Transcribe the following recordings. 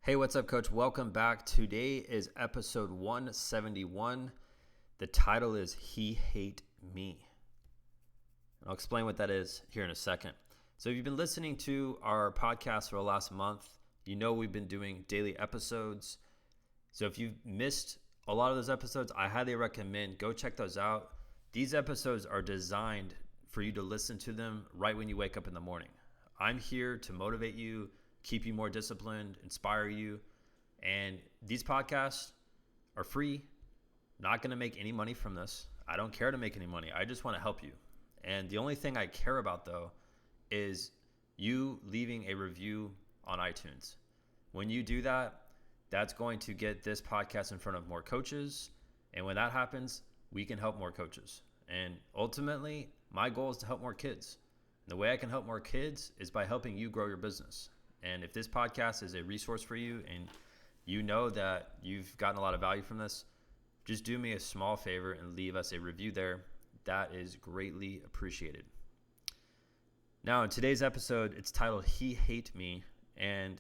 Hey, what's up, coach? Welcome back. Today is episode 171. The title is He Hate Me. I'll explain what that is here in a second. So if you've been listening to our podcast for the last month, you know we've been doing daily episodes. So if you've missed a lot of those episodes, I highly recommend go check those out. These episodes are designed for you to listen to them right when you wake up in the morning. I'm here to motivate you, keep you more disciplined, inspire you. And these podcasts are free. Not going to make any money from this. I don't care to make any money. I just want to help you. And the only thing I care about, though, is you leaving a review on iTunes. When you do that, that's going to get this podcast in front of more coaches. And when that happens, we can help more coaches. And ultimately, my goal is to help more kids. And the way I can help more kids is by helping you grow your business. And if this podcast is a resource for you and you know that you've gotten a lot of value from this, just do me a small favor and leave us a review there. That is greatly appreciated. Now, in today's episode, it's titled He Hate Me. And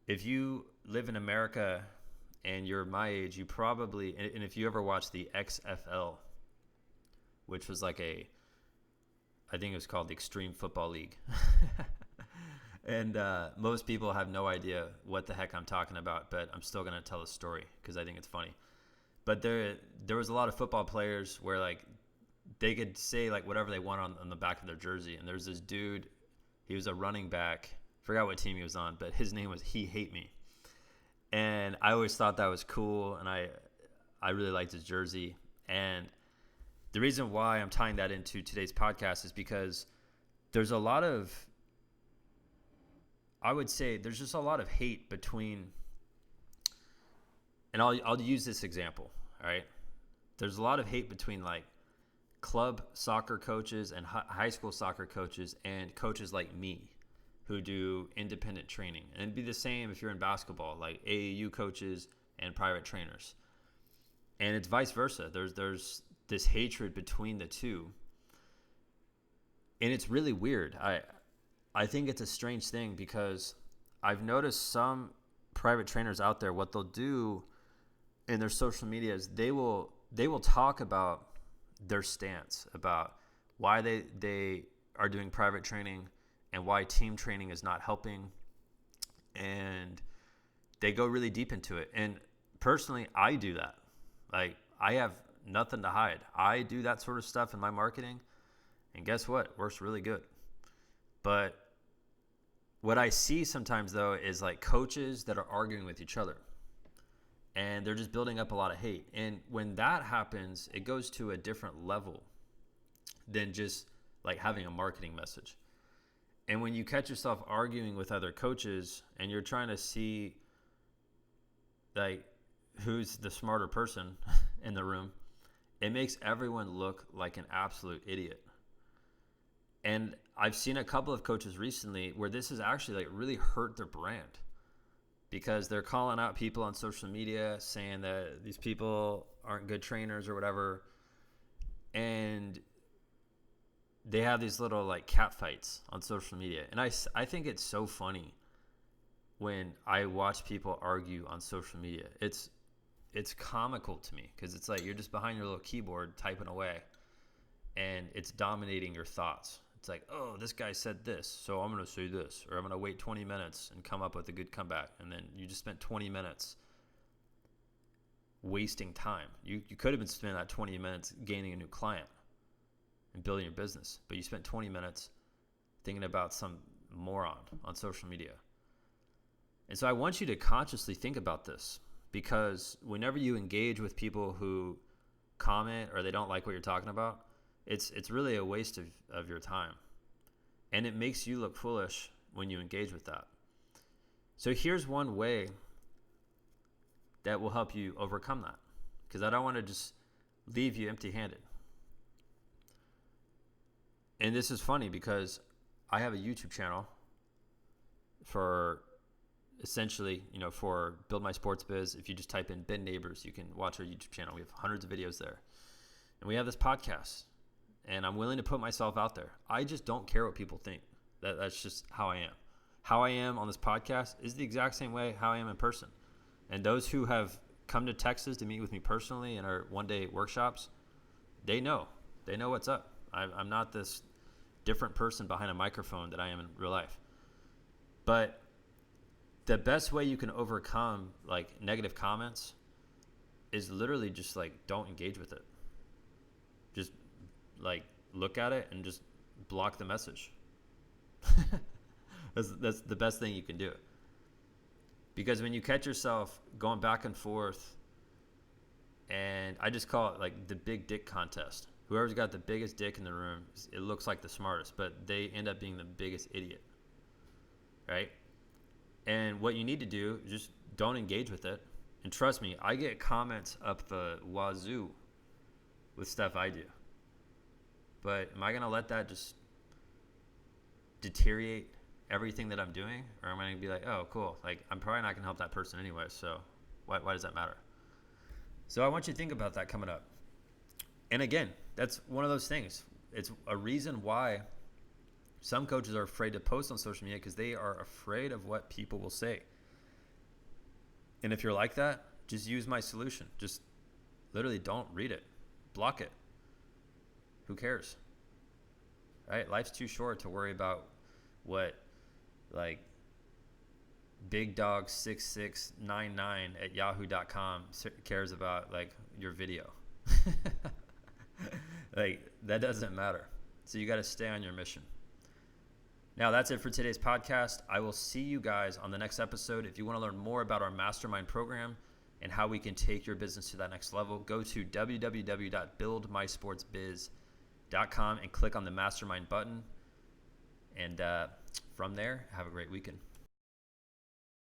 if you live in America and you're my age, you probably, and if you ever watched the XFL, which was like I think it was called the Extreme Football League. And most people have no idea what the heck I'm talking about, but I'm still going to tell a story because I think it's funny. But there was a lot of football players where like they could say like whatever they want on the back of their jersey. And there's this dude, he was a running back. Forgot what team he was on, but his name was He Hate Me. And I always thought that was cool, and I really liked his jersey. And the reason why I'm tying that into today's podcast is because there's a lot of, I would say there's just a lot of hate between, and I'll use this example, all right? There's a lot of hate between like club soccer coaches and high school soccer coaches and coaches like me who do independent training. And it'd be the same if you're in basketball, like AAU coaches and private trainers. And it's vice versa. There's this hatred between the two. And it's really weird. I think it's a strange thing because I've noticed some private trainers out there, what they'll do in their social media is they will talk about their stance, about why they are doing private training and why team training is not helping. And they go really deep into it. And personally, I do that. Like, I have nothing to hide. I do that sort of stuff in my marketing. And guess what? It works really good. But what I see sometimes, though, is like coaches that are arguing with each other. And they're just building up a lot of hate. And when that happens, it goes to a different level than just like having a marketing message. And when you catch yourself arguing with other coaches and you're trying to see like who's the smarter person in the room, it makes everyone look like an absolute idiot. And I've seen a couple of coaches recently where this has actually like really hurt their brand because they're calling out people on social media saying that these people aren't good trainers or whatever. And they have these little like cat fights on social media. And I think it's so funny when I watch people argue on social media. It's comical to me because it's like you're just behind your little keyboard typing away and it's dominating your thoughts. It's like, oh, this guy said this, so I'm going to say this, or I'm going to wait 20 minutes and come up with a good comeback. And then you just spent 20 minutes wasting time. You could have been spending that 20 minutes gaining a new client and building your business, but you spent 20 minutes thinking about some moron on social media. And so I want you to consciously think about this because whenever you engage with people who comment or they don't like what you're talking about, it's really a waste of your time. And it makes you look foolish when you engage with that. So here's one way that will help you overcome that, because I don't want to just leave you empty-handed. And this is funny because I have a YouTube channel for essentially, for Build My Sports Biz. If you just type in Ben Nabers, you can watch our YouTube channel. We have hundreds of videos there. And we have this podcast. And I'm willing to put myself out there. I just don't care what people think. That's just how I am. How I am on this podcast is the exact same way how I am in person. And those who have come to Texas to meet with me personally in our one-day workshops, they know what's up. I'm not this different person behind a microphone that I am in real life. But the best way you can overcome like negative comments is literally just like don't engage with it. Just like look at it and just block the message. That's the best thing you can do. Because when you catch yourself going back and forth, and I just call it like the big dick contest. Whoever's got the biggest dick in the room, it looks like the smartest, but they end up being the biggest idiot, right? And what you need to do is just don't engage with it. And trust me, I get comments up the wazoo with stuff I do. But am I going to let that just deteriorate everything that I'm doing? Or am I going to be like, oh, cool. Like, I'm probably not going to help that person anyway, so why does that matter? So I want you to think about that coming up. And again, that's one of those things. It's a reason why some coaches are afraid to post on social media, because they are afraid of what people will say. And if you're like that, just use my solution. Just literally don't read it. Block it. Who cares? Right? Life's too short to worry about what like Big Dog 6699 at yahoo.com cares about, like your video. Like that doesn't matter. So you got to stay on your mission. Now that's it for today's podcast. I will see you guys on the next episode. If you want to learn more about our mastermind program and how we can take your business to that next level, go to www.buildmysportsbiz.com and click on the mastermind button. And from there, have a great weekend.